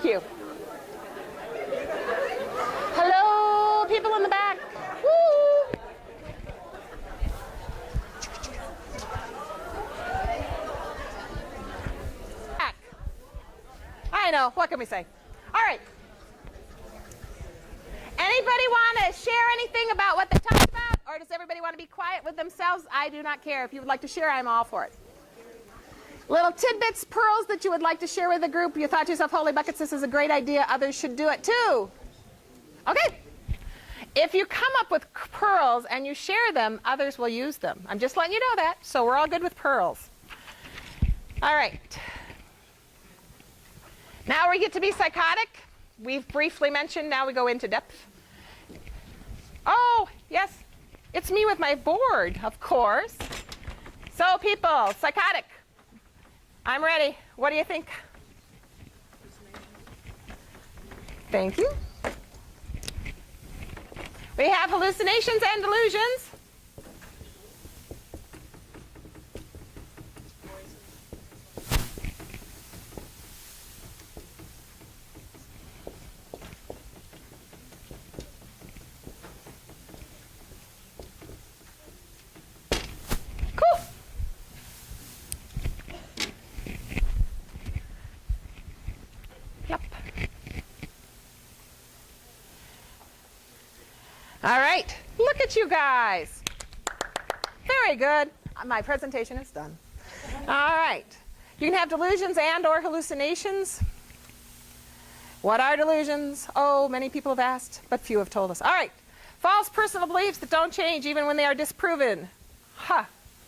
Thank you. Hello, people in the back. Woo! Back. I know. What can we say? All right. Anybody want to share anything about what they talked about? Or does everybody want to be quiet with themselves? I do not care. If you would like to share, I'm all for it. Little tidbits, pearls that you would like to share with the group. You thought to yourself, holy buckets, this is a great idea. Others should do it too. Okay. If you come up with pearls and you share them, others will use them. I'm just letting you know that. So we're all good with pearls. All right. Now we get to be psychotic. We've briefly mentioned, now we go into depth. Oh, yes. It's me with my board, of course. So people, psychotic. I'm ready. What do you think? Thank you. We have hallucinations and delusions. Cool. Yep. All right, look at you guys. Very good. My presentation is done. All right. You can have delusions and or hallucinations. What are delusions? Oh, many people have asked, but few have told us. All right. False personal beliefs that don't change even when they are disproven.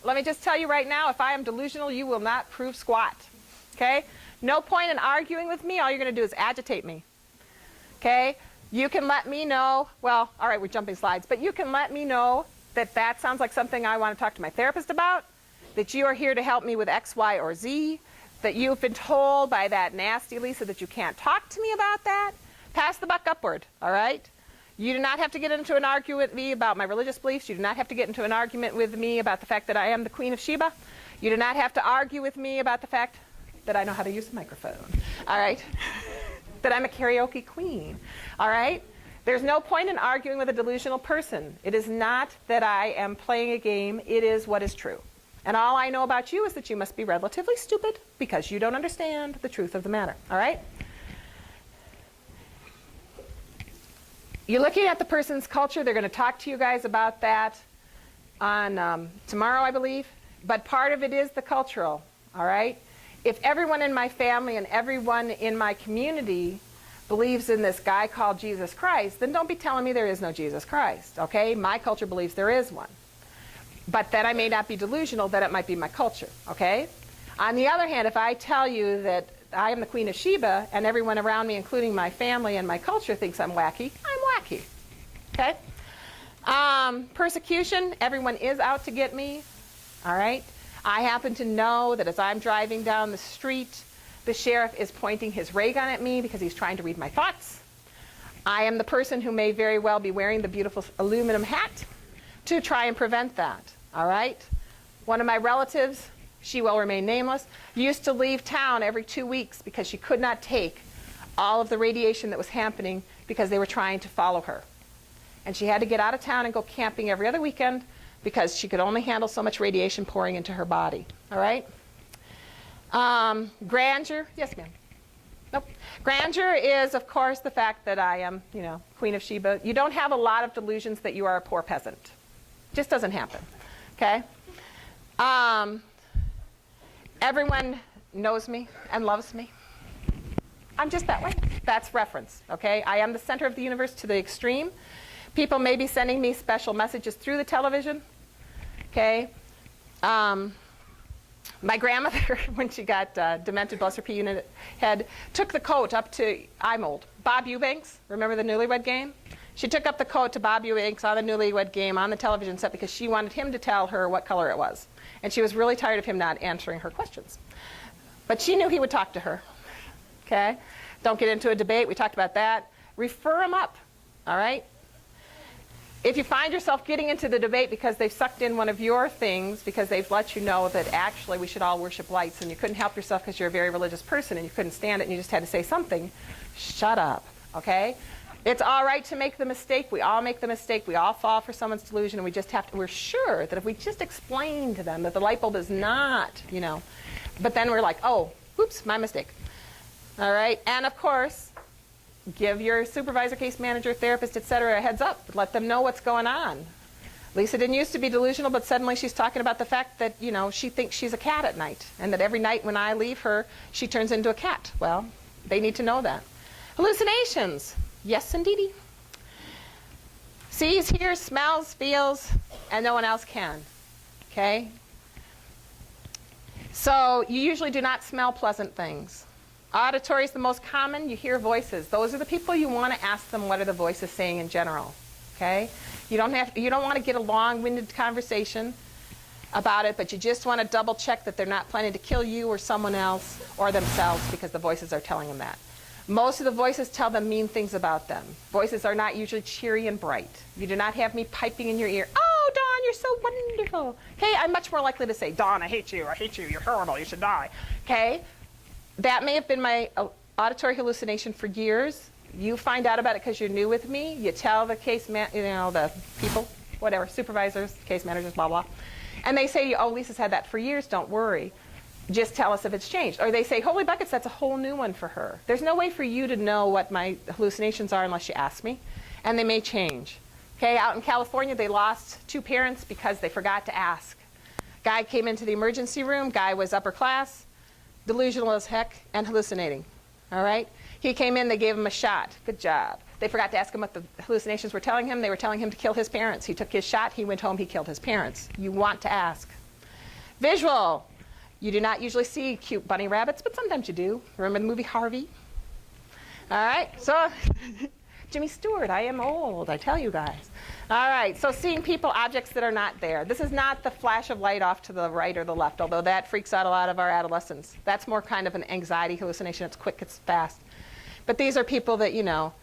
Let me just tell you right now, if I am delusional, you will not prove squat. Okay? No point in arguing with me. All you're going to do is agitate me. Okay? You can let me know, well, all right, we're jumping slides, but you can let me know that that sounds like something I want to talk to my therapist about, that you are here to help me with X, Y, or Z, that you've been told by that nasty Lisa that you can't talk to me about that. Pass the buck upward, all right? You do not have to get into an argument with me about my religious beliefs. You do not have to get into an argument with me about the fact that I am the Queen of Sheba. You do not have to argue with me about the fact that I know how to use the microphone, all right? That I'm a karaoke queen, all right? There's no point in arguing with a delusional person. It is not that I am playing a game. It is what is true. And all I know about you is that you must be relatively stupid because you don't understand the truth of the matter, all right? You're looking at the person's culture. They're going to talk to you guys about that on tomorrow, I believe. But part of it is the cultural, all right? If everyone in my family and everyone in my community believes in this guy called Jesus Christ, then don't be telling me there is no Jesus Christ, okay? My culture believes there is one. But then I may not be delusional that it might be my culture, okay? On the other hand, if I tell you that I am the Queen of Sheba and everyone around me, including my family and my culture, thinks I'm wacky, I'm wacky, okay? Persecution, everyone is out to get me, all right? I happen to know that as I'm driving down the street, the sheriff is pointing his ray gun at me because he's trying to read my thoughts. I am the person who may very well be wearing the beautiful aluminum hat to try and prevent that, all right? One of my relatives, she will remain nameless, used to leave town every 2 weeks because she could not take all of the radiation that was happening because they were trying to follow her. And she had to get out of town and go camping every other weekend because she could only handle so much radiation pouring into her body, all right? Grandeur, yes ma'am. Nope. Grandeur is, of course, the fact that I am, you know, Queen of Sheba. You don't have a lot of delusions that you are a poor peasant. Just doesn't happen, okay? Everyone knows me and loves me. I'm just that way. That's reference, okay? I am the center of the universe to the extreme. People may be sending me special messages through the television, okay? My grandmother, when she got demented, bless her pea unit head, took the coat up to eye mold. Bob Eubanks, remember the Newlywed Game? She took up the coat to Bob Eubanks on the Newlywed Game on the television set because she wanted him to tell her what color it was. And she was really tired of him not answering her questions. But she knew he would talk to her, okay? Don't get into a debate. We talked about that. Refer him up, all right? If you find yourself getting into the debate because they've sucked in one of your things, because they've let you know that actually we should all worship lights, and you couldn't help yourself because you're a very religious person and you couldn't stand it and you just had to say something, shut up, okay? It's all right to make the mistake. We all make the mistake. We all fall for someone's delusion, and we just have to, we're sure that if we just explain to them that the light bulb is not, you know, but then we're like, oh, oops, my mistake. All right, and of course, give your supervisor, case manager, therapist, etc. a heads up. Let them know what's going on. Lisa didn't used to be delusional, but suddenly she's talking about the fact that, you know, she thinks she's a cat at night, and that every night when I leave her, she turns into a cat. Well, they need to know that. Hallucinations. Yes, indeedy. Sees, hears, smells, feels, and no one else can. Okay? So you usually do not smell pleasant things. Auditory is the most common. You hear voices. Those are the people you want to ask them what are the voices saying in general. Okay? You don't want to get a long-winded conversation about it, but you just want to double check that they're not planning to kill you or someone else or themselves because the voices are telling them that. Most of the voices tell them mean things about them. Voices are not usually cheery and bright. You do not have me piping in your ear, oh, Dawn, you're so wonderful. Okay, I'm much more likely to say, Dawn, I hate you, you're horrible, you should die. Okay, that may have been my auditory hallucination for years. You find out about it because you're new with me. You tell the the people, whatever, supervisors, case managers, blah, blah. And they say, oh, Lisa's had that for years, don't worry. Just tell us if it's changed. Or they say, holy buckets, that's a whole new one for her. There's no way for you to know what my hallucinations are unless you ask me. And they may change. Okay, out in California, they lost 2 parents because they forgot to ask. Guy came into the emergency room. Guy was upper class, delusional as heck, and hallucinating. All right? He came in, they gave him a shot. Good job. They forgot to ask him what the hallucinations were telling him. They were telling him to kill his parents. He took his shot. He went home. He killed his parents. You want to ask. Visual. You do not usually see cute bunny rabbits, but sometimes you do. Remember the movie Harvey? All right, so Jimmy Stewart, I am old, I tell you guys. All right, so seeing people, objects that are not there. This is not the flash of light off to the right or the left, although that freaks out a lot of our adolescents. That's more kind of an anxiety hallucination. It's quick, it's fast. But these are people that, you know,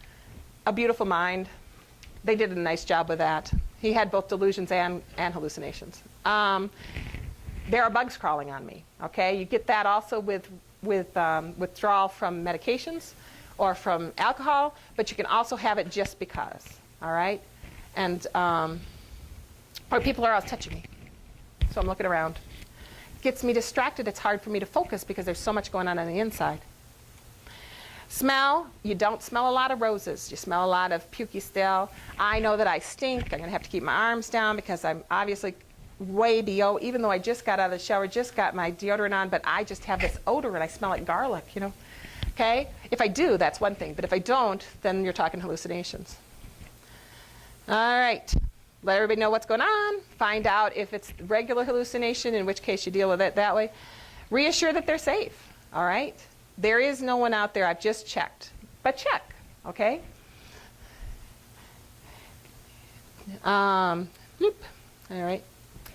a beautiful mind. They did a nice job with that. He had both delusions and hallucinations. There are bugs crawling on me, okay? You get that also with withdrawal from medications or from alcohol, but you can also have it just because, all right? And, or people are always touching me, so I'm looking around. Gets me distracted. It's hard for me to focus because there's so much going on the inside. Smell, you don't smell a lot of roses. You smell a lot of pukey still. I know that I stink. I'm going to have to keep my arms down because I'm obviously way BO, even though I just got out of the shower, just got my deodorant on, but I just have this odor and I smell like garlic, you know. Okay? If I do, that's one thing. But if I don't, then you're talking hallucinations. All right. Let everybody know what's going on. Find out if it's regular hallucination, in which case you deal with it that way. Reassure that they're safe. All right? There is no one out there. I've just checked. But check. Okay? Bloop. All right.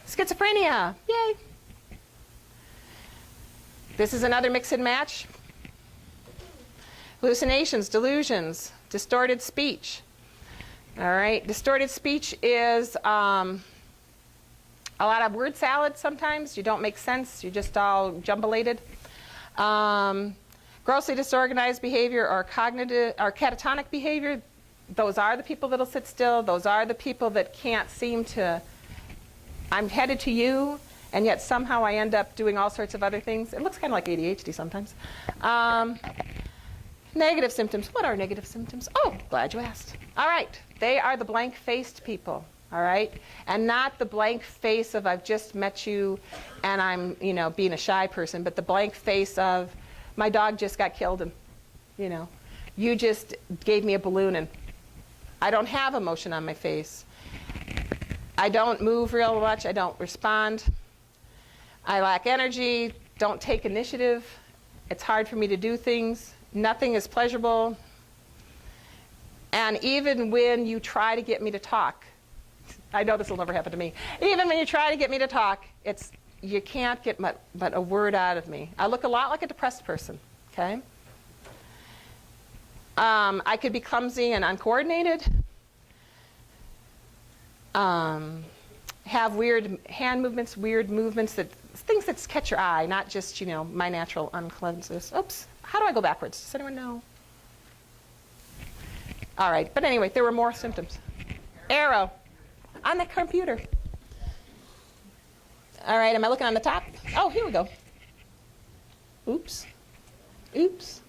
Schizophrenia. Yay. This is another mix and match. Hallucinations, delusions, distorted speech. All right. Distorted speech is a lot of word salad sometimes. You don't make sense. You're just all jumbulated. Grossly disorganized behavior or cognitive or catatonic behavior. Those are the people that'll sit still. Those are the people that can't seem to, I'm headed to you, and yet somehow I end up doing all sorts of other things. It looks kind of like ADHD sometimes. Negative symptoms. What are negative symptoms? Oh, glad you asked. All right. They are the blank-faced people, all right? And not the blank face of I've just met you and I'm, you know, being a shy person, but the blank face of my dog just got killed and, you know, you just gave me a balloon and I don't have emotion on my face. I don't move real much. I don't respond. I lack energy, don't take initiative. It's hard for me to do things. Nothing is pleasurable. And even when you try to get me to talk, I know this will never happen to me. Even when you try to get me to talk, you can't get but a word out of me. I look a lot like a depressed person, okay? I could be clumsy and uncoordinated. have weird hand movements, weird movements, things that catch your eye, not just, my natural uncleanses. Oops, how do I go backwards? Does anyone know? All right, but anyway, there were more symptoms. Arrow on the computer. All right, am I looking on the top? Oh, here we go. Oops. Oops.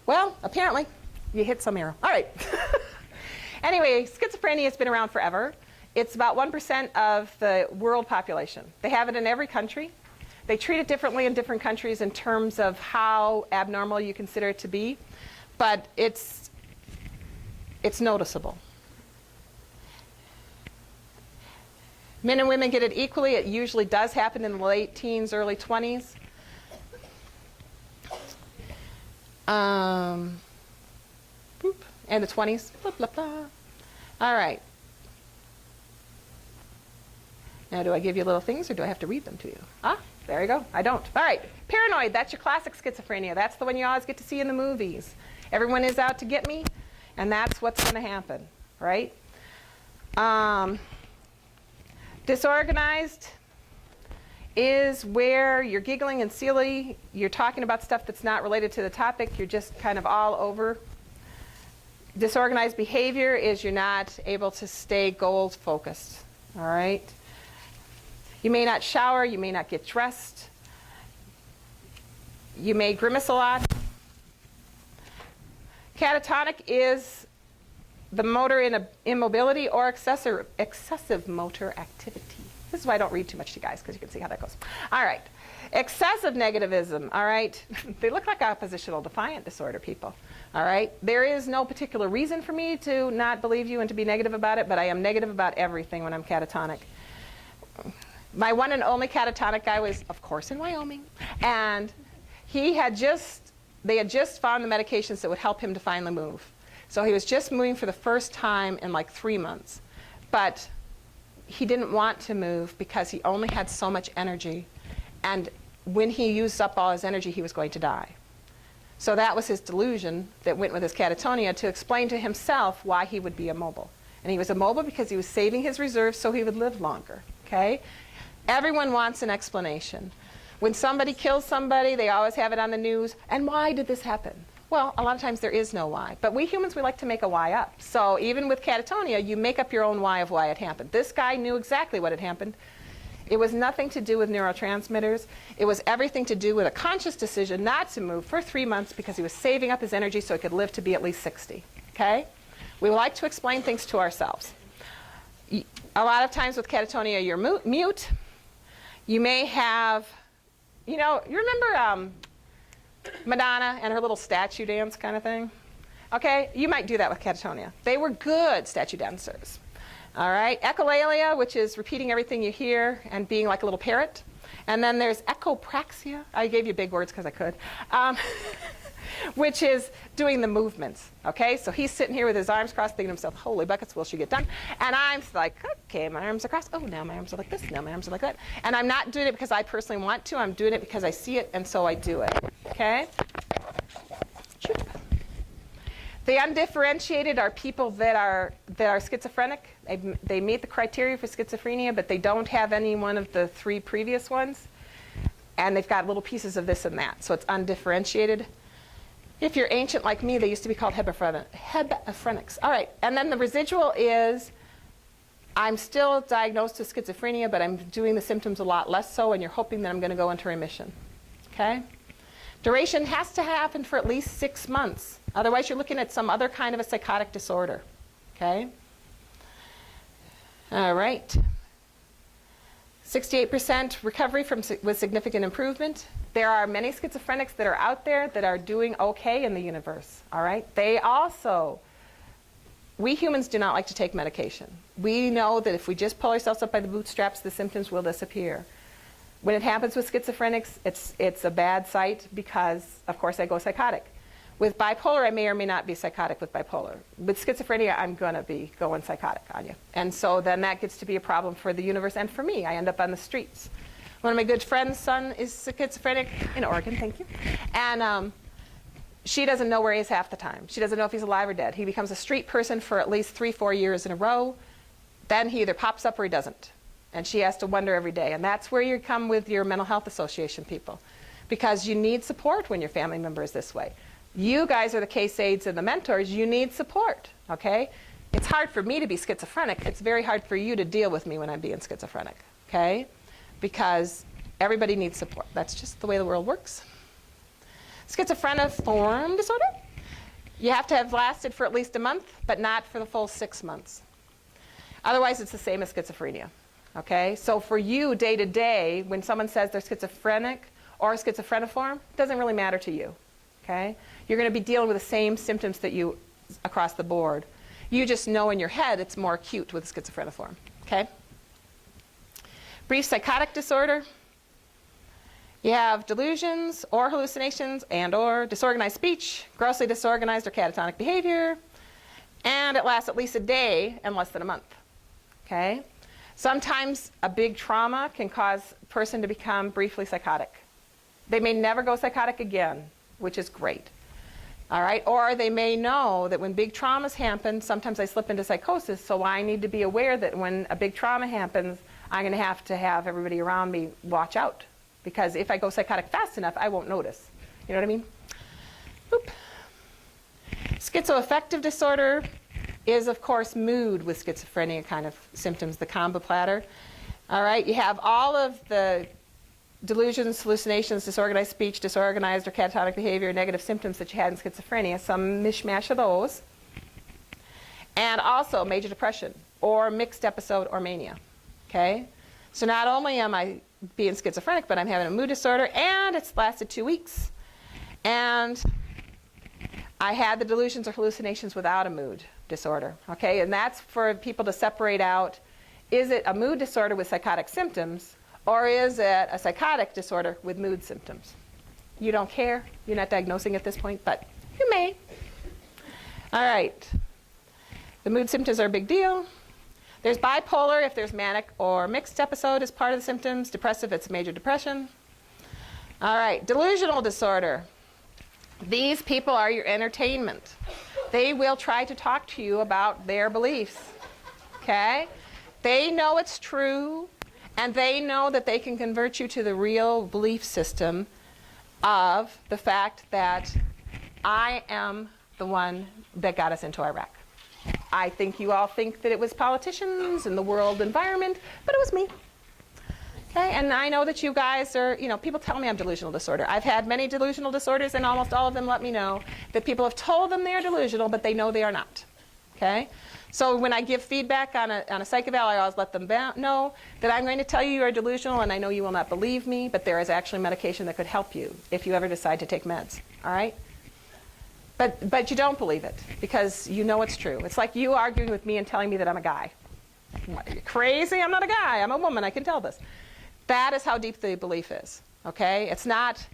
Well, apparently, you hit some arrow. All right. Anyway, schizophrenia has been around forever. It's about 1% of the world population. They have it in every country. They treat it differently in different countries in terms of how abnormal you consider it to be, but it's noticeable. Men and women get it equally. It usually does happen in the late teens, early 20s. And the 20s. Blah, blah, blah. All right. Now, do I give you little things, or do I have to read them to you? Ah, there you go. I don't. All right. Paranoid, that's your classic schizophrenia. That's the one you always get to see in the movies. Everyone is out to get me, and that's what's going to happen, right? Disorganized is where you're giggling and silly. You're talking about stuff that's not related to the topic. You're just kind of all over. Disorganized behavior is you're not able to stay goal-focused, all right? You may not shower. You may not get dressed. You may grimace a lot. Catatonic is the motor immobility or excessive motor activity. This is why I don't read too much to you guys, because you can see how that goes. All right. Excessive negativism, all right? They look like oppositional defiant disorder people, all right? There is no particular reason for me to not believe you and to be negative about it, but I am negative about everything when I'm catatonic. My one and only catatonic guy was, of course, in Wyoming, and they had just found the medications that would help him to finally move. So he was just moving for the first time in like 3 months. But he didn't want to move because he only had so much energy. And when he used up all his energy, he was going to die. So that was his delusion that went with his catatonia to explain to himself why he would be immobile. And he was immobile because he was saving his reserves so he would live longer. Okay? Everyone wants an explanation. When somebody kills somebody, they always have it on the news. And why did this happen? Well, a lot of times there is no why. But we humans, we like to make a why up. So even with catatonia, you make up your own why of why it happened. This guy knew exactly what had happened. It was nothing to do with neurotransmitters. It was everything to do with a conscious decision not to move for 3 months because he was saving up his energy so he could live to be at least 60. Okay? We like to explain things to ourselves. A lot of times with catatonia, you're mute. You may have, you remember Madonna and her little statue dance kind of thing? Okay, you might do that with catatonia. They were good statue dancers. All right, echolalia, which is repeating everything you hear and being like a little parrot. And then there's echopraxia. I gave you big words because I could. Which is doing the movements. Okay, so he's sitting here with his arms crossed thinking to himself, holy buckets, will she get done? And I'm like, okay, my arms are crossed. Oh, now my arms are like this. Now my arms are like that. And I'm not doing it because I personally want to. I'm doing it because I see it, and so I do it. Okay? The undifferentiated are people that are schizophrenic. They meet the criteria for schizophrenia, but they don't have any one of the 3 previous ones. And they've got little pieces of this and that. So it's undifferentiated. If you're ancient like me, they used to be called hebephrenics. All right, and then the residual is I'm still diagnosed with schizophrenia, but I'm doing the symptoms a lot less so, and you're hoping that I'm going to go into remission. Okay? Duration has to happen for at least 6 months. Otherwise, you're looking at some other kind of a psychotic disorder. Okay? All right. 68% recovery with significant improvement. There are many schizophrenics that are out there that are doing okay in the universe. All right? We humans do not like to take medication. We know that if we just pull ourselves up by the bootstraps, the symptoms will disappear. When it happens with schizophrenics, it's a bad sight because, of course, I go psychotic. With bipolar, I may or may not be psychotic with bipolar. With schizophrenia, I'm going to be going psychotic on you. And so then that gets to be a problem for the universe and for me. I end up on the streets. One of my good friends' son is schizophrenic in Oregon, thank you. And she doesn't know where he is half the time. She doesn't know if he's alive or dead. He becomes a street person for at least 3-4 years in a row. then he either pops up or he doesn't. And she has to wonder every day. And that's where you come with your mental health association people. Because you need support when your family member is this way. You guys are the case aides and the mentors. You need support, okay? It's hard for me to be schizophrenic. It's very hard for you to deal with me when I'm being schizophrenic, okay? Because everybody needs support. That's just the way the world works. Schizophreniform disorder. You have to have lasted for at least a month, but not for the full 6 months. Otherwise, it's the same as schizophrenia, okay? So for you, day to day, when someone says they're schizophrenic or schizophreniform, it doesn't really matter to you, okay? You're going to be dealing with the same symptoms that you across the board. You just know in your head it's more acute with schizophreniform, okay? Brief psychotic disorder. You have delusions or hallucinations and or disorganized speech, grossly disorganized or catatonic behavior, and it lasts at least a day and less than a month, okay? Sometimes a big trauma can cause a person to become briefly psychotic. They may never go psychotic again, which is great. All right? Or they may know that when big traumas happen, sometimes I slip into psychosis, so I need to be aware that when a big trauma happens, I'm going to have everybody around me watch out. Because if I go psychotic fast enough, I won't notice. You know what I mean? Oop. Schizoaffective disorder is, of course, mood with schizophrenia kind of symptoms, the combo platter. All right? You have all of the delusions, hallucinations, disorganized speech, disorganized or catatonic behavior, negative symptoms that you had in schizophrenia, some mishmash of those. And also major depression or mixed episode or mania. Okay? So not only am I being schizophrenic, but I'm having a mood disorder, and it's lasted 2 weeks. And I had the delusions or hallucinations without a mood disorder. Okay? And that's for people to separate out, is it a mood disorder with psychotic symptoms, or is it a psychotic disorder with mood symptoms? You don't care. You're not diagnosing at this point, but you may. All right. The mood symptoms are a big deal. There's bipolar if there's manic or mixed episode as part of the symptoms. Depressive, it's major depression. All right. Delusional disorder. These people are your entertainment. They will try to talk to you about their beliefs. Okay? They know it's true. And they know that they can convert you to the real belief system of the fact that I am the one that got us into Iraq. I think you all think that it was politicians and the world environment, but it was me. Okay, and I know that you guys are, people tell me I'm delusional disorder. I've had many delusional disorders, and almost all of them let me know that people have told them they're delusional, but they know they are not. Okay? So when I give feedback on a psych eval, I always let them know that I'm going to tell you are delusional, and I know you will not believe me, but there is actually medication that could help you if you ever decide to take meds. All right? But you don't believe it because you know it's true. It's like you arguing with me and telling me that I'm a guy. What, are you crazy? I'm not a guy. I'm a woman. I can tell this. That is how deep the belief is. Okay? It's not,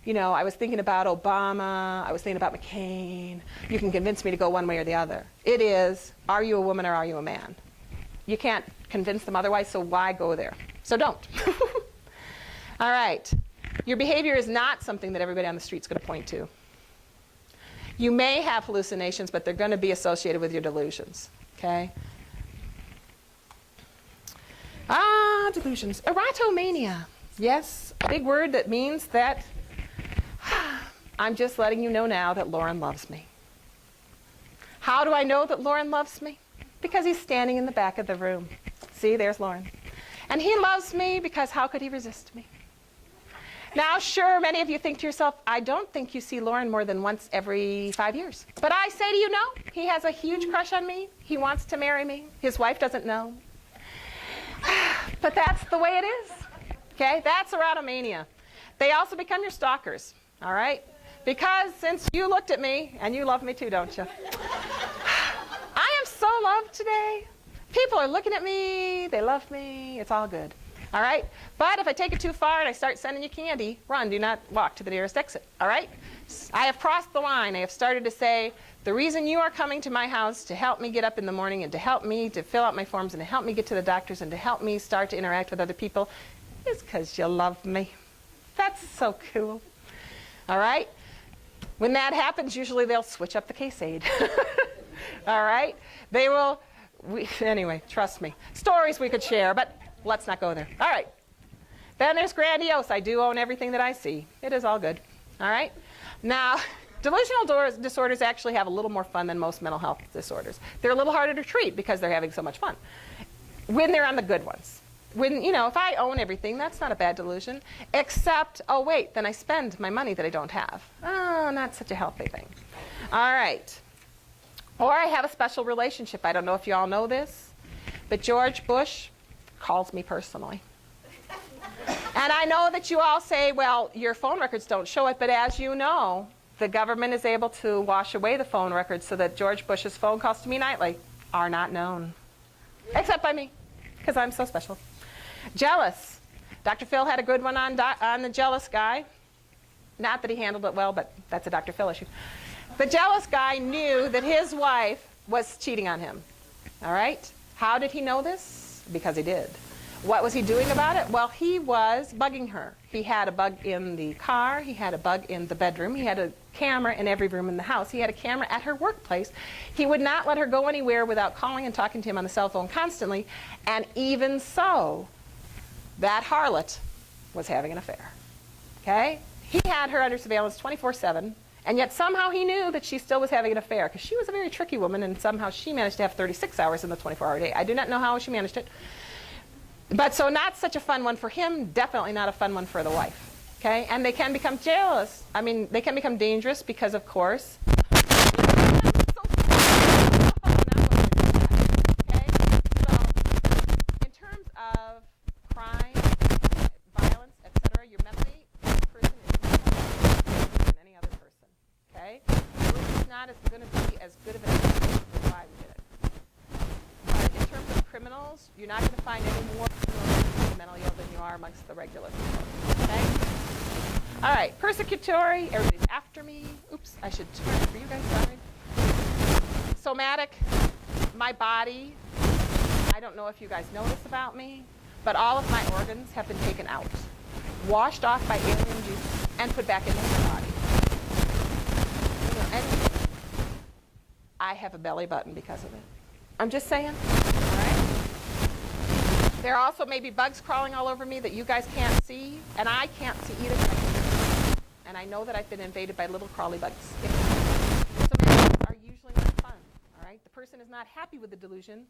I was thinking about Obama. I was thinking about McCain. You can convince me to go one way or the other. It is, are you a woman or are you a man? You can't convince them otherwise, so why go there? So don't. All right. Your behavior is not something that everybody on the street is going to point to. You may have hallucinations, but they're going to be associated with your delusions. Okay? Delusions. Erotomania. Yes, a big word that means that I'm just letting you know now that Lauren loves me. How do I know that Lauren loves me? Because he's standing in the back of the room. See, there's Lauren. And he loves me because how could he resist me? Now, sure, many of you think to yourself, I don't think you see Lauren more than once every 5 years. But I say to you, no. He has a huge crush on me. He wants to marry me. His wife doesn't know. But that's the way it is. Okay? That's erotomania. They also become your stalkers. All right? Because since you looked at me, and you love me too, don't you? I am so loved today. People are looking at me. They love me. It's all good. All right? But if I take it too far and I start sending you candy, run. Do not walk to the nearest exit. All right? I have crossed the line. I have started to say, the reason you are coming to my house to help me get up in the morning and to help me to fill out my forms and to help me get to the doctors and to help me start to interact with other people is because you love me. That's so cool. All right? When that happens, usually they'll switch up the case aid. All right? They will Anyway, trust me. Stories we could share, but let's not go there. All right. Then there's grandiose. I do own everything that I see. It is all good. All right. Now, delusional disorders actually have a little more fun than most mental health disorders. They're a little harder to treat because they're having so much fun when they're on the good ones. When, if I own everything, that's not a bad delusion. Except, oh, wait, then I spend my money that I don't have. Oh, not such a healthy thing. All right. Or I have a special relationship. I don't know if you all know this, but George Bush calls me personally. And I know that you all say, well, your phone records don't show it, but as you know, the government is able to wash away the phone records so that George Bush's phone calls to me nightly are not known. Except by me, because I'm so special. Jealous. Dr. Phil had a good one on the jealous guy. Not that he handled it well, but that's a Dr. Phil issue. The jealous guy knew that his wife was cheating on him. All right? How did he know this? Because he did. What was he doing about it? Well, he was bugging her. He had a bug in the car. He had a bug in the bedroom. He had a camera in every room in the house. He had a camera at her workplace. He would not let her go anywhere without calling and talking to him on the cell phone constantly. And even so, that harlot was having an affair. Okay? He had her under surveillance 24/7, and yet somehow he knew that she still was having an affair because she was a very tricky woman, and somehow she managed to have 36 hours in the 24-hour day. I do not know how she managed it. But so not such a fun one for him, definitely not a fun one for the wife. Okay? And they can become jealous. I mean, they can become dangerous because, of course, is going to be as good of an explanation for why we did it. But in terms of criminals, you're not going to find any more criminals mentally ill than you are amongst the regular people. Okay? All right, persecutory, everybody's after me. Oops, I should turn it for you guys, sorry. Somatic, my body, I don't know if you guys know this about me, but all of my organs have been taken out, washed off by alien juice, and put back into my body. And I have a belly button because of it. I'm just saying. All right? There also may be bugs crawling all over me that you guys can't see, and I can't see either. And I know that I've been invaded by little crawly bugs. So miracles are usually not fun. All right? The person is not happy with the delusion,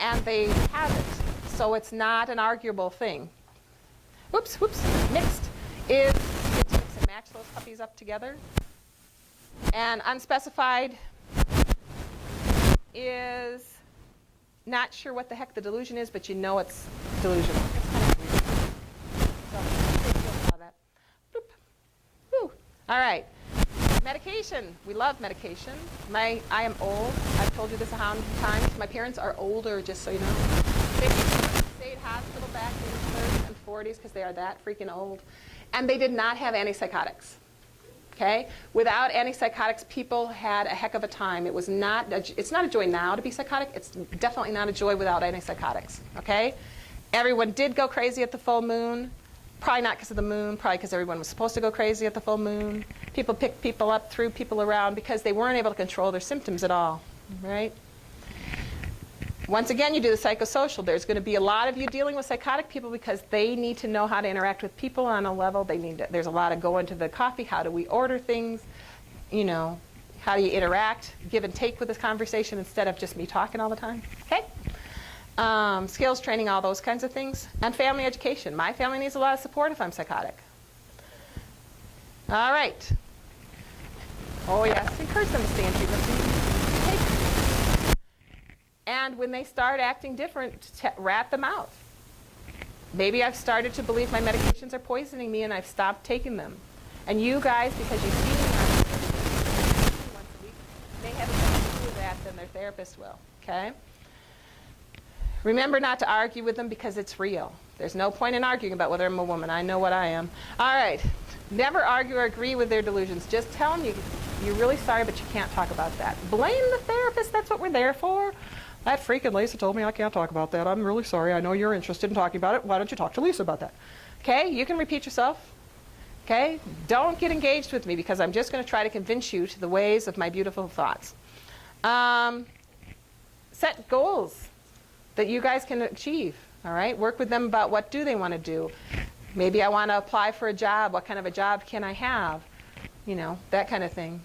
and they have it. So it's not an arguable thing. Whoops. Mixed is you get to mix and match those puppies up together. And unspecified is not sure what the heck the delusion is, but you know it's delusional. It's kind of weird. So, that. Boop. Woo. All right. Medication. We love medication. I am old. I've told you this 100 times. My parents are older, just so you know. They stayed hospital back in the 30s and 40s because they are that freaking old. And they did not have antipsychotics. Okay? Without antipsychotics, people had a heck of a time. It's not a joy now to be psychotic. It's definitely not a joy without antipsychotics. Okay? Everyone did go crazy at the full moon. Probably not because of the moon. Probably because everyone was supposed to go crazy at the full moon. People picked people up, threw people around because they weren't able to control their symptoms at all. Right? Once again, you do the psychosocial. There's going to be a lot of you dealing with psychotic people because they need to know how to interact with people on a level. There's a lot of going to the coffee. How do we order things? How do you interact, give and take with this conversation instead of just me talking all the time? Okay? Skills training, all those kinds of things. And family education. My family needs a lot of support if I'm psychotic. All right. Oh, yes. Encourage them to stay in treatment. And when they start acting different, rat them out. Maybe I've started to believe my medications are poisoning me and I've stopped taking them. And you guys, because you see me once a week, may have something to do with that than their therapist will. Okay? Remember not to argue with them because it's real. There's no point in arguing about whether I'm a woman. I know what I am. All right. Never argue or agree with their delusions. Just tell them you're really sorry, but you can't talk about that. Blame the therapist. That's what we're there for. That freaking Lisa told me I can't talk about that. I'm really sorry. I know you're interested in talking about it. Why don't you talk to Lisa about that? Okay? You can repeat yourself. Okay? Don't get engaged with me because I'm just going to try to convince you to the ways of my beautiful thoughts. set goals that you guys can achieve. All right, work with them about what do they want to do. Maybe I want to apply for a job. What kind of a job can I have? You know, that kind of thing.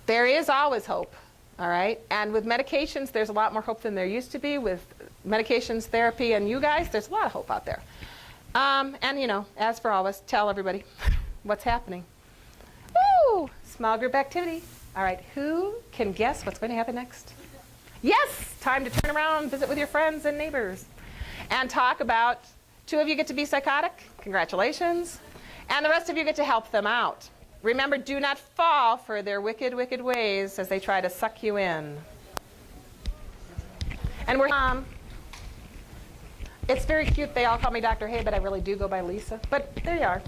There is always hope. All right, and with medications, there's a lot more hope than there used to be. With medications, therapy, and you guys, there's a lot of hope out there. And you know, as for always, tell everybody what's happening. Woo! Small group activity. All right, who can guess what's going to happen next? Yes, time to turn around, visit with your friends and neighbors, and talk about, 2 of you get to be psychotic. Congratulations. And the rest of you get to help them out. Remember, do not fall for their wicked, wicked ways as they try to suck you in. And we're, it's very cute. They all call me Dr. Hay, but I really do go by Lisa. But there you are.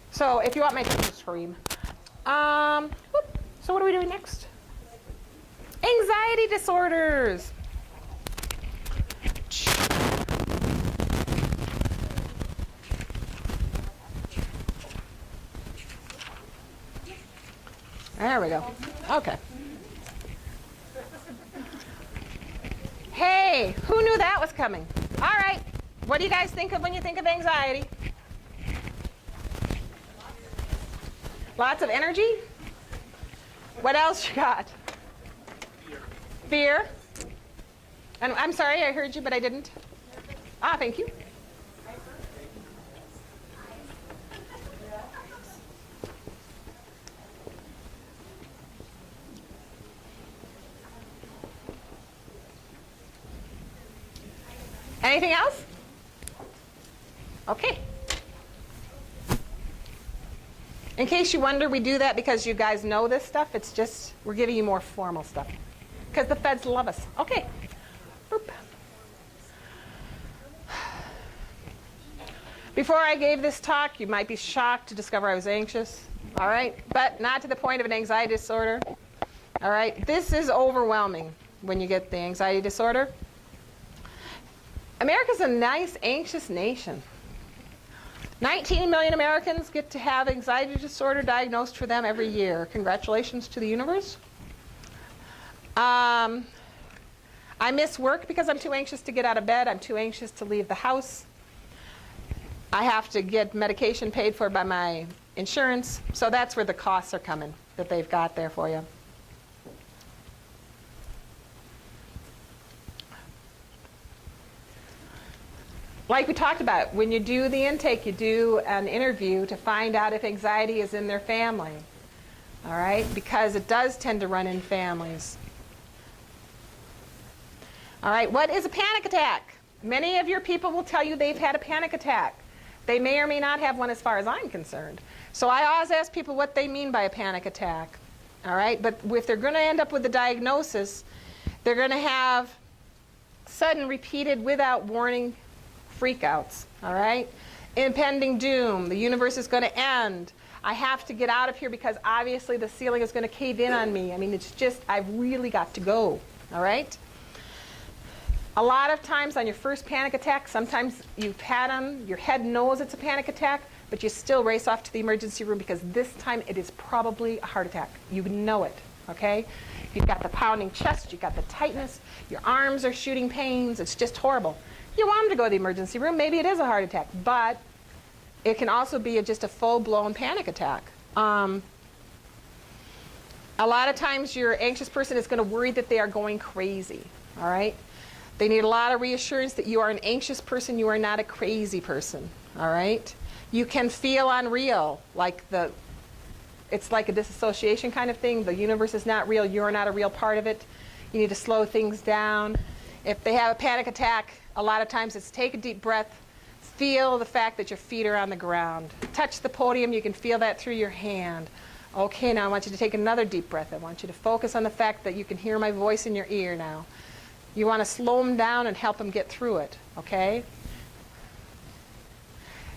So if you want my teacher to scream. So what are we doing next? Anxiety disorders. There we go. Okay. Hey, who knew that was coming? All right. What do you guys think of when you think of anxiety? Lots of energy? What else you got? Fear. And I'm sorry, I heard you, but I didn't. Ah, thank you. Anything else? Okay. In case you wonder, we do that because you guys know this stuff. It's just, we're giving you more formal stuff. Because the feds love us. Okay. Boop. Before I gave this talk, you might be shocked to discover I was anxious. All right? But not to the point of an anxiety disorder. All right? This is overwhelming when you get the anxiety disorder. America's a nice, anxious nation. 19 million Americans get to have anxiety disorder diagnosed for them every year. Congratulations to the universe. I miss work because I'm too anxious to get out of bed. I'm too anxious to leave the house. I have to get medication paid for by my insurance. So that's where the costs are coming that they've got there for you. Like we talked about, when you do the intake, you do an interview to find out if anxiety is in their family. All right? Because it does tend to run in families. All right, what is a panic attack? Many of your people will tell you they've had a panic attack. They may or may not have one as far as I'm concerned. So I always ask people what they mean by a panic attack. All right? But if they're going to end up with a diagnosis, they're going to have sudden, repeated, without warning freakouts, all right? Impending doom. The universe is going to end. I have to get out of here because obviously the ceiling is going to cave in on me. I mean, it's just, I've really got to go, all right? A lot of times on your first panic attack, sometimes you've had them, your head knows it's a panic attack, but you still race off to the emergency room because this time it is probably a heart attack. You know it, okay? You've got the pounding chest, you've got the tightness, your arms are shooting pains, it's just horrible. You want them to go to the emergency room. Maybe it is a heart attack, but it can also be just a full-blown panic attack. A lot of times your anxious person is going to worry that they are going crazy, all right? They need a lot of reassurance that you are an anxious person, you are not a crazy person, all right? You can feel unreal, like it's like a disassociation kind of thing. The universe is not real, you're not a real part of it. You need to slow things down. If they have a panic attack, a lot of times it's take a deep breath, feel the fact that your feet are on the ground. Touch the podium, you can feel that through your hand. Okay, now I want you to take another deep breath. I want you to focus on the fact that you can hear my voice in your ear now. You want to slow them down and help them get through it, okay?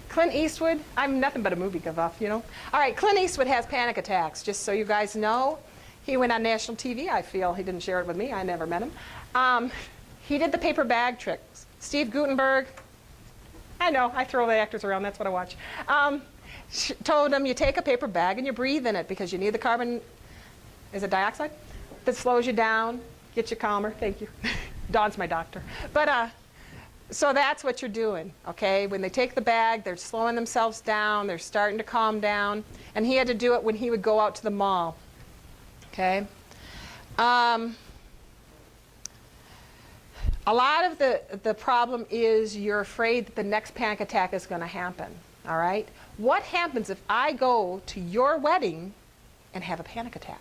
Clint Eastwood, I'm nothing but a movie buff, you know? All right, Clint Eastwood has panic attacks, just so you guys know. He went on national TV, I feel. He didn't share it with me, I never met him. He did the paper bag tricks. Steve Guttenberg, I know, I throw the actors around, that's what I watch. Told him you take a paper bag and you breathe in it because you need the carbon, is it dioxide? That slows you down, Get you calmer. Thank you. Dawn's my doctor. But so that's what you're doing, okay? When they take the bag, they're slowing themselves down. They're starting to calm down. And he had to do it when he would go out to the mall, okay? A lot of the problem is you're afraid that the next panic attack is going to happen, all right? What happens if I go to your wedding and have a panic attack?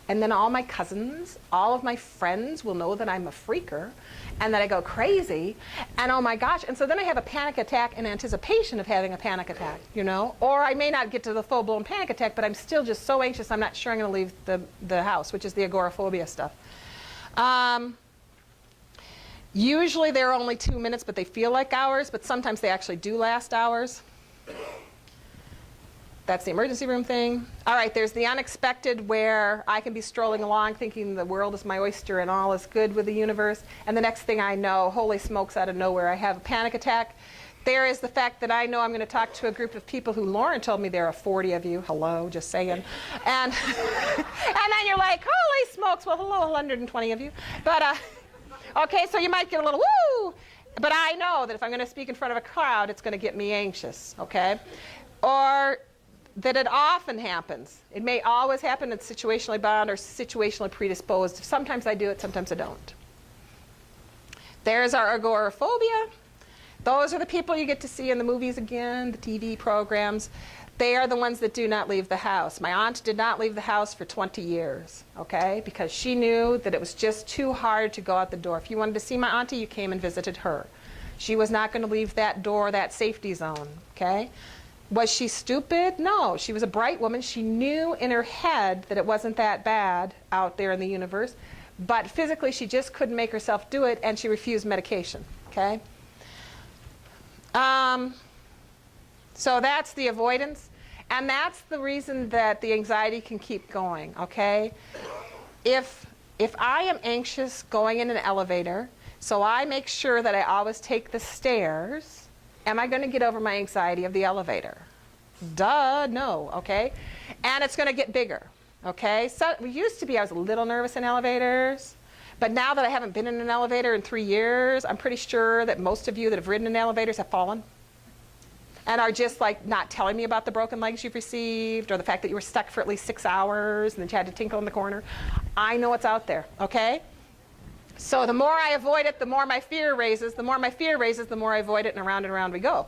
And then all my cousins, all of my friends will know that I'm a freaker and that I go crazy, and oh my gosh, and so then I have a panic attack in anticipation of having a panic attack, you know? Or I may not get to the full-blown panic attack, but I'm still just so anxious I'm not sure I'm going to leave the house, which is the agoraphobia stuff. Usually they're only 2 minutes, but they feel like hours, but sometimes they actually do last hours. That's the emergency room thing. All right, there's the unexpected where I can be strolling along thinking the world is my oyster and all is good with the universe, and the next thing I know, holy smokes, out of nowhere, I have a panic attack. There is the fact that I know I'm going to talk to a group of people who Lauren told me there are 40 of you. Hello, just saying. And, and then you're like, holy smokes, well, hello, 120 of you. But, okay, so you might get a little woo, but I know that if I'm going to speak in front of a crowd, it's going to get me anxious, okay? Or that it often happens. It may always happen. It's situationally bound or situationally predisposed. Sometimes I do it, sometimes I don't. There's our agoraphobia. Those are the people you get to see in the movies again, the TV programs. They are the ones that do not leave the house. My aunt did not leave the house for 20 years, okay? Because she knew that it was just too hard to go out the door. If you wanted to see my auntie, you came and visited her. She was not going to leave that door, that safety zone, okay? Was she stupid? No, she was a bright woman. She knew in her head that it wasn't that bad out there in the universe, but physically she just couldn't make herself do it, and she refused medication, okay? So that's the avoidance, and that's the reason that the anxiety can keep going, okay? If I am anxious going in an elevator, so I make sure that I always take the stairs, am I going to get over my anxiety of the elevator? Duh, no, okay? And it's going to get bigger, okay? So it used to be I was a little nervous in elevators, but now that I haven't been in an elevator in 3 years, I'm pretty sure that most of you that have ridden in elevators have fallen and are just like not telling me about the broken legs you've received or the fact that you were stuck for at least 6 hours and then you had to tinkle in the corner. I know what's out there, okay? So the more I avoid it, the more my fear raises. The more my fear raises, the more I avoid it, and around we go.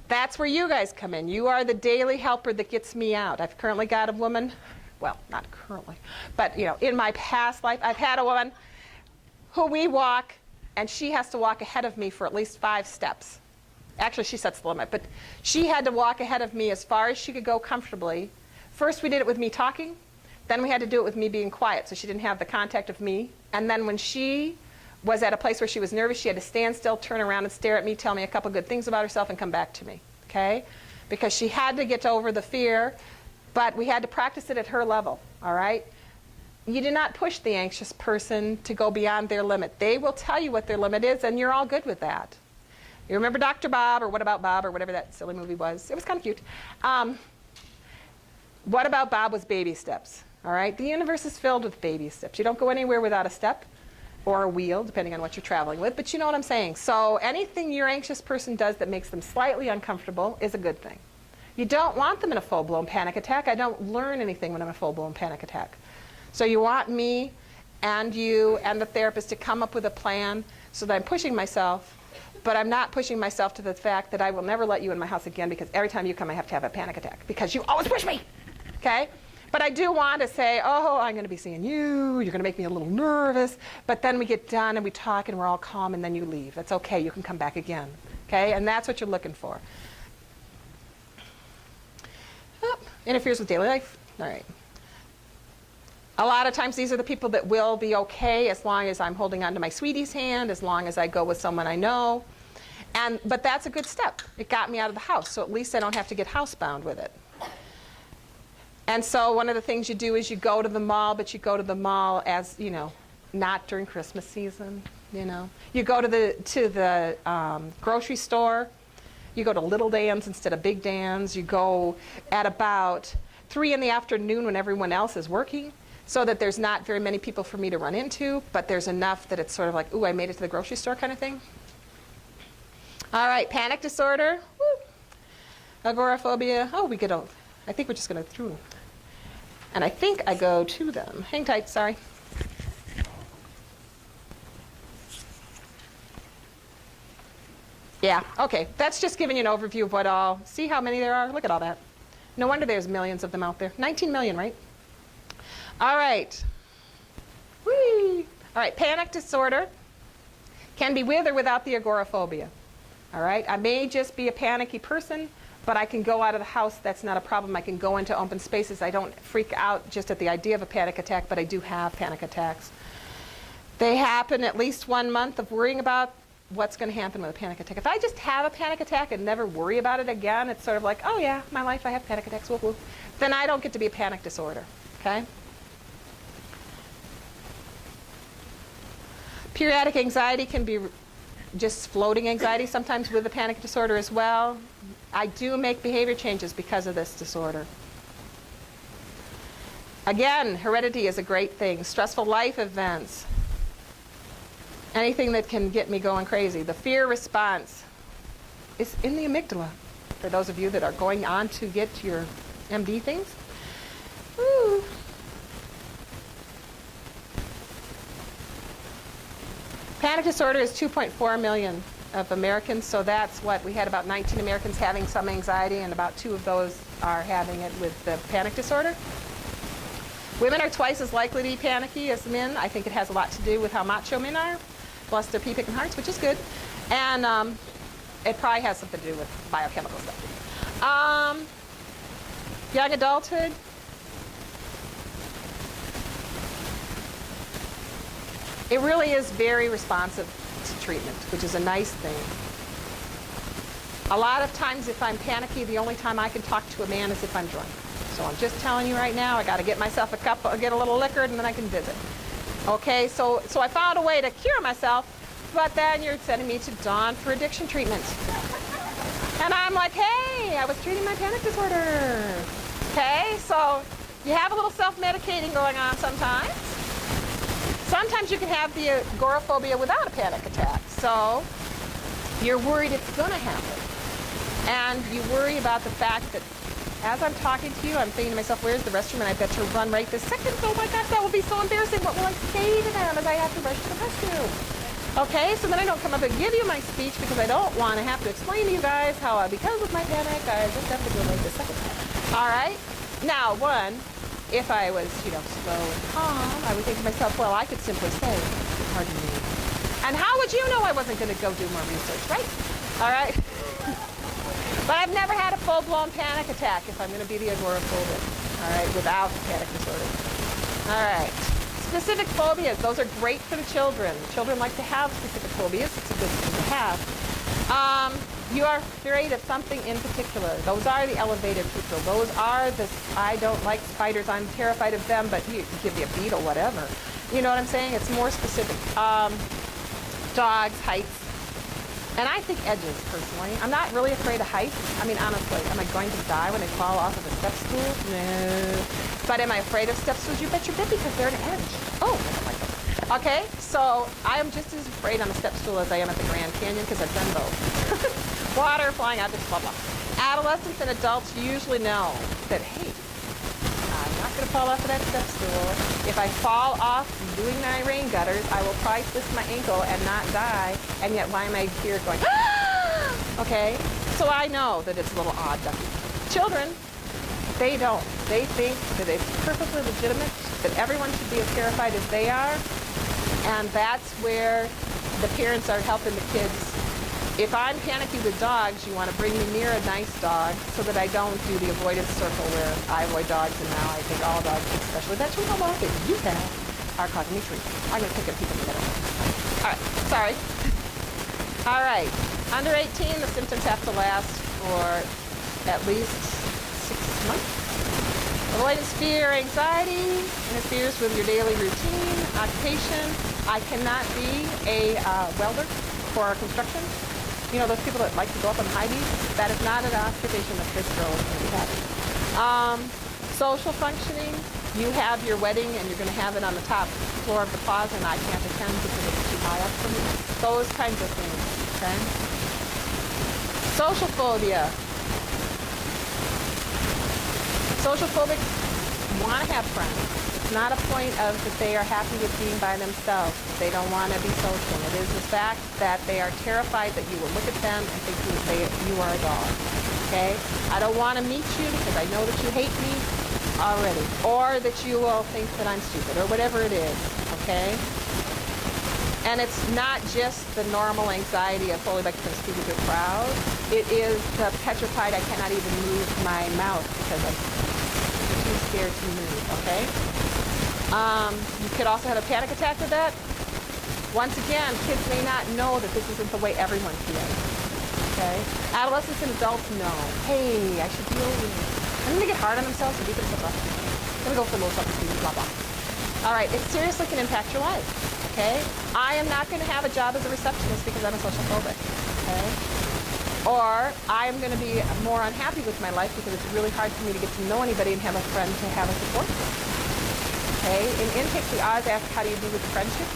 That's where you guys come in. You are the daily helper that gets me out. I've currently got a woman, well, not currently, but you know, in my past life, I've had a woman who we walk, and she has to walk ahead of me for at least 5 steps. Actually, she sets the limit, but she had to walk ahead of me as far as she could go comfortably. First, we did it with me talking. Then we had to do it with me being quiet, so she didn't have the contact of me. And then when she was at a place where she was nervous, she had to stand still, turn around and stare at me, tell me a couple good things about herself, and come back to me, okay? Because she had to get over the fear, but we had to practice it at her level, all right? You do not push the anxious person to go beyond their limit. They will tell you what their limit is, and you're all good with that. You remember Dr. Bob, or What About Bob, or whatever that silly movie was? It was kind of cute. What About Bob was baby steps. All right, the universe is filled with baby steps. You don't go anywhere without a step or a wheel, depending on what you're traveling with, but you know what I'm saying. So anything your anxious person does that makes them slightly uncomfortable is a good thing. You don't want them in a full-blown panic attack. I don't learn anything when I'm in a full-blown panic attack. So you want me and you and the therapist to come up with a plan so that I'm pushing myself, but I'm not pushing myself to the fact that I will never let you in my house again because every time you come I have to have a panic attack because you always push me, okay? But I do want to say, oh, I'm going to be seeing you. You're going to make me a little nervous. But then we get done and we talk and we're all calm and then you leave. It's okay. You can come back again. Okay? And that's what you're looking for. Oh, interferes with daily life. All right. A lot of times these are the people that will be okay as long as I'm holding onto my sweetie's hand, as long as I go with someone I know. But that's a good step. It got me out of the house. So at least I don't have to get housebound with it. And so one of the things you do is you go to the mall, but you go to the mall as, you know, not during Christmas season, you know. You go to the grocery store. You go to Little Dan's instead of Big Dan's. You go at about 3 in the afternoon when everyone else is working. so that there's not very many people for me to run into, but there's enough that it's sort of like, ooh, I made it to the grocery store kind of thing. All right, panic disorder. Woo. Agoraphobia. Oh, we get old. I think we're just going to through them. And I think I go to them. Hang tight, sorry. Yeah, okay. That's just giving you an overview of what all. See how many there are? Look at all that. No wonder there's millions of them out there. 19 million, right? All right. Whee! All right, panic disorder can be with or without the agoraphobia. All right, I may just be a panicky person, but I can go out of the house. That's not a problem. I can go into open spaces. I don't freak out just at the idea of a panic attack, but I do have panic attacks. They happen at least 1 month of worrying about what's going to happen with a panic attack. If I just have a panic attack and never worry about it again, it's sort of like, oh yeah, my life, I have panic attacks, whoop, whoop. Then I don't get to be a panic disorder, okay? Periodic anxiety can be just floating anxiety, sometimes with a panic disorder as well. I do make behavior changes because of this disorder. Again, heredity is a great thing. Stressful life events. Anything that can get me going crazy. The fear response is in the amygdala. For those of you that are going on to get your MD things. Woo. Panic disorder is 2.4 million of Americans, so that's what we had about 19 Americans having some anxiety, and about 2 of those are having it with the panic disorder. Women are twice as likely to be panicky as men. I think it has a lot to do with how macho men are. Bless their pea-picking hearts, which is good. And it probably has something to do with biochemical stuff. Young adulthood. It really is very responsive to treatment, which is a nice thing. A lot of times if I'm panicky, the only time I can talk to a man is if I'm drunk. So I'm just telling you right now, I got to get myself a cup, get a little liquor, and then I can visit. Okay, so I found a way to cure myself, but then you're sending me to Dawn for addiction treatment. And I'm like, hey, I was treating my panic disorder. Okay, so you have a little self-medicating going on sometimes. Sometimes you can have the agoraphobia without a panic attack. So you're worried it's going to happen. And you worry about the fact that as I'm talking to you, I'm thinking to myself, where's the restroom? And I bet to run right this second. Oh my gosh, that will be so embarrassing. What will I say to them as I have to rush to the restroom? Okay, so then I don't come up and give you my speech because I don't want to have to explain to you guys how, because of my panic, I just have to go right this second. All right? Now, if I was, slow and calm, I would think to myself, well, I could simply say, pardon me. And how would you know I wasn't going to go do more research, right? All right? But I've never had a full-blown panic attack if I'm going to be the agoraphobic, all right, without panic disorder. All right. Specific phobias, those are great for the children. Children like to have specific phobias. It's a good thing to have. You are afraid of something in particular. Those are the elevated people. Those are the, I don't like spiders, I'm terrified of them, but you give me a beetle, whatever. You know what I'm saying? It's more specific. Dogs, heights. And I think edges, personally. I'm not really afraid of heights. I mean, honestly, am I going to die when I fall off of a step stool? No. But am I afraid of step stools? You bet your bit, because they're an edge. Oh, I don't like them. Okay, so I am just as afraid on a step stool as I am at the Grand Canyon, because I've done both. Water flying out, just blah, blah. Adolescents and adults usually know that, hey, I'm not going to fall off of that step stool. If I fall off doing my rain gutters, I will probably twist my ankle and not die. And yet, why am I here going, ah! Okay? So I know that it's a little odd. Children, they don't. They think that it's perfectly legitimate, that everyone should be as terrified as they are. And that's where the parents are helping the kids. If I'm panicky with dogs, you want to bring me near a nice dog so that I don't do the avoidance circle where I avoid dogs and now I think all dogs, especially that chihuahua that you have, are causing me treatment. I'm going to pick at people together. All right, sorry. All right, under 18, the symptoms have to last for at least 6 months. Avoidance, fear, anxiety, interferes with your daily routine, occupation. I cannot be a welder for construction. You know, those people that like to go up on high beams? That is not an occupation that this girl is going to be having. Social functioning. you have your wedding and you're going to have it on the top floor of the plaza and I can't attend because it's too high up for me. Those kinds of things, okay? Social phobia. Social phobics want to have friends. It's not a point of that they are happy with being by themselves. They don't want to be social. It is the fact that they are terrified that you will look at them and think you are a dog. Okay? I don't want to meet you because I know that you hate me already. Or that you will think that I'm stupid or whatever it is. Okay? And it's not just the normal anxiety of fully like from speaking to a crowd. It is the petrified I cannot even move my mouth because I'm too scared to move. Okay? You could also have a panic attack with that. Once again, kids may not know that this isn't the way everyone feels. Okay? Adolescents and adults know, hey, I should be over here. And then they get hard on themselves and beat themselves up. I'm going to go for low self-esteem, blah, blah. All right, it seriously can impact your life. Okay? I am not going to have a job as a receptionist because I'm a social phobic. Okay? Or I am going to be more unhappy with my life because it's really hard for me to get to know anybody and have a friend to have a support system. Okay? In intakes, we always ask, how do you do with friendship?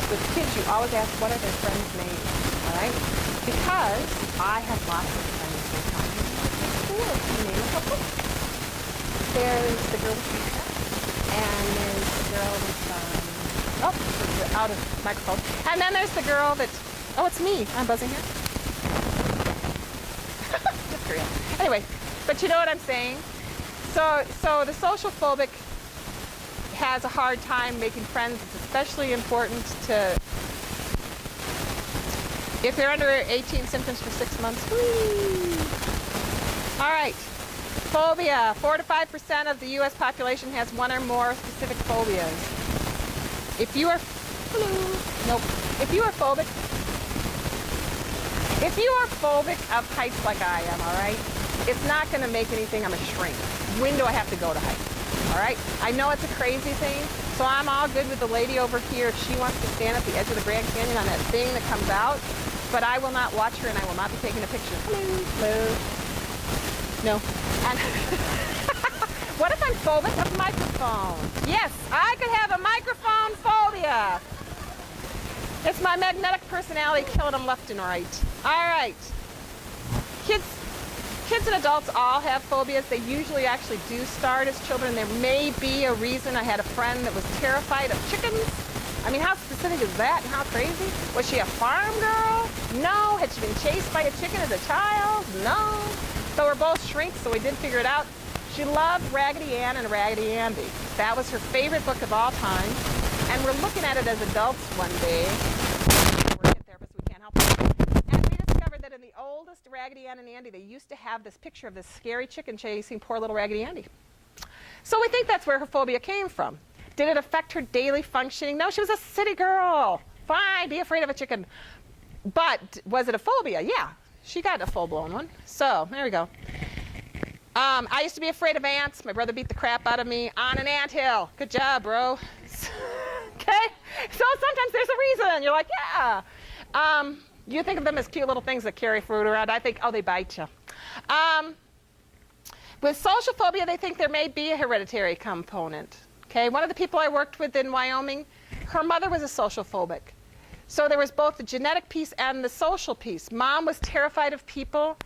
With kids, you always ask, what are their friends' names? All right? Because I have lots of friends sometimes. Cool. Can you name a couple? There's the girl with pizza, and there's the girl with, out of microphone. And then there's the girl that, oh, it's me. I'm buzzing here. Just for real. Anyway, but you know what I'm saying? So the social phobic has a hard time making friends. It's especially important to, if they're under 18 symptoms for 6 months. Whee! All right. Phobia. 4 to 5% of the U.S. population has one or more specific phobias. If you are, if you are phobic of heights like I am, all right, it's not going to make anything. I'm a shrink. When do I have to go to heights? All right? I know it's a crazy thing, so I'm all good with the lady over here if she wants to stand at the edge of the Grand Canyon on that thing that comes out, but I will not watch her and I will not be taking a picture. Hello. No. And what if I'm phobic of microphones? Yes, I could have a microphone phobia. It's my magnetic personality killing them left and right. All right. Kids and adults all have phobias. They usually actually do start as children. There may be a reason. I had a friend that was terrified of chickens. I mean, how specific is that and how crazy? Was she a farm girl? No. Had she been chased by a chicken as a child? No. So we're both shrinks, so we did figure it out. She loved Raggedy Ann and Raggedy Andy. That was her favorite book of all time. And we're looking at it as adults one day. We're a therapist, we can't help it. And we discovered that in the oldest Raggedy Ann and Andy, they used to have this picture of this scary chicken chasing poor little Raggedy Andy. So we think that's where her phobia came from. Did it affect her daily functioning? No, she was a city girl. Fine, be afraid of a chicken. But was it a phobia? Yeah, she got a full-blown one. So there we go. I used to be afraid of ants. My brother beat the crap out of me on an anthill. Good job, bro. Okay? So sometimes there's a reason. You're like, yeah. You think of them as cute little things that carry fruit around. I think, oh, they bite you. With social phobia, they think there may be a hereditary component. Okay? One of the people I worked with in Wyoming, her mother was a social phobic. So there was both the genetic piece and the social piece. Mom was terrified of people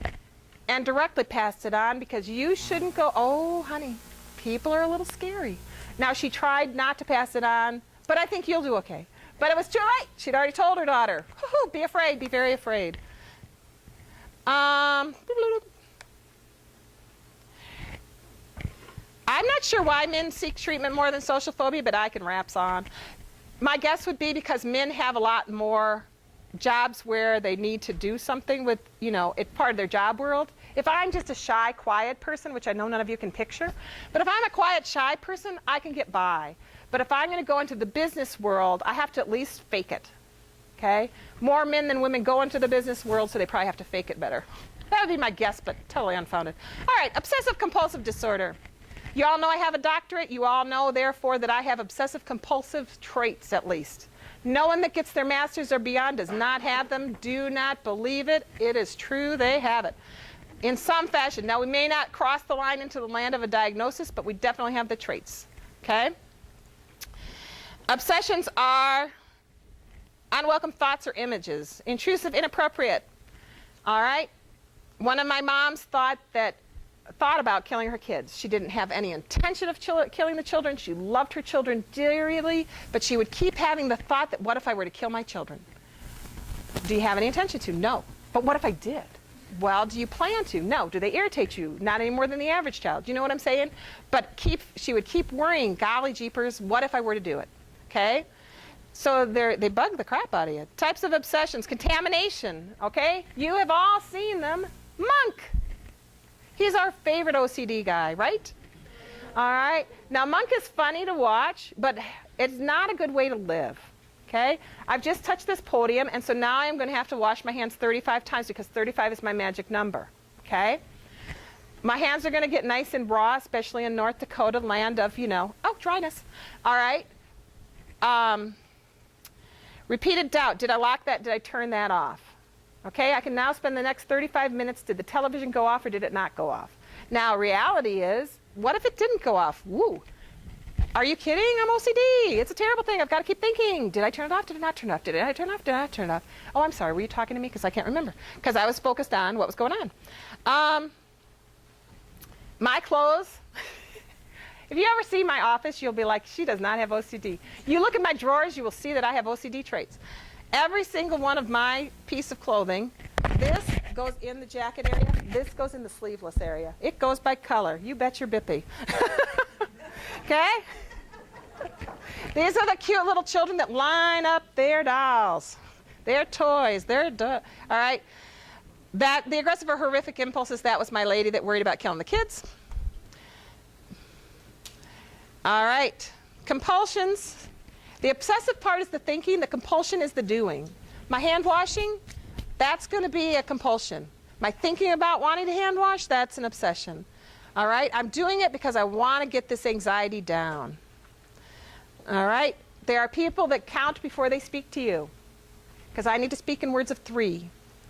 and directly passed it on because you shouldn't go, oh, honey, people are a little scary. Now, she tried not to pass it on, but I think you'll do okay. But it was too late. She'd already told her daughter, be afraid, be very afraid. I'm not sure why men seek treatment more than social phobia, but I can raps on. My guess would be because men have a lot more jobs where they need to do something with, you know, it's part of their job world. If I'm just a shy, quiet person, which I know none of you can picture, but if I'm a quiet, shy person, I can get by. But if I'm going to go into the business world, I have to at least fake it, okay? More men than women go into the business world, so they probably have to fake it better. That would be my guess, but totally unfounded. All right, obsessive-compulsive disorder. You all know I have a doctorate. You all know, therefore, that I have obsessive-compulsive traits, at least. No one that gets their master's or beyond does not have them. Do not believe it. It is true. They have it in some fashion. Now, we may not cross the line into the land of a diagnosis, but we definitely have the traits. Okay? Obsessions are unwelcome thoughts or images, intrusive, inappropriate. All right? One of my moms thought about killing her kids. She didn't have any intention of killing the children. She loved her children dearly, but she would keep having the thought that, what if I were to kill my children? Do you have any intention to? No. But what if I did? Well, do you plan to? No. Do they irritate you? Not any more than the average child. Do you know what I'm saying? But she would keep worrying, golly jeepers, what if I were to do it? Okay? So they bug the crap out of you. Types of obsessions, contamination, okay? You have all seen them. Monk. He's our favorite OCD guy, right? All right? Now, Monk is funny to watch, but it's not a good way to live, okay? I've just touched this podium, and so now I'm going to have to wash my hands 35 times because 35 is my magic number, okay? My hands are going to get nice and raw, especially in North Dakota, land of, dryness. All right? Repeated doubt. Did I lock that? Did I turn that off? Okay, I can now spend the next 35 minutes, did the television go off or did it not go off? Now, reality is, what if it didn't go off? Woo. Are you kidding? I'm OCD. It's a terrible thing. I've got to keep thinking. Did I turn it off? Did I not turn it off? Did I turn it off? Did I not turn it off? Oh, I'm sorry. Were you talking to me? Because I can't remember. Because I was focused on what was going on. My clothes. If you ever see my office, you'll be like, she does not have OCD. You look at my drawers, you will see that I have OCD traits. Every single one of my piece of clothing, this goes in the jacket area, this goes in the sleeveless area. It goes by color. You bet your bippy. Okay? These are the cute little children that line up their dolls, their toys, all right? The aggressive or horrific impulses, that was my lady that worried about killing the kids. All right. Compulsions. The obsessive part is the thinking. The compulsion is the doing. My hand washing, that's going to be a compulsion. My thinking about wanting to hand wash, that's an obsession. All right? I'm doing it because I want to get this anxiety down. All right? There are people that count before they speak to you because I need to speak in words of 3.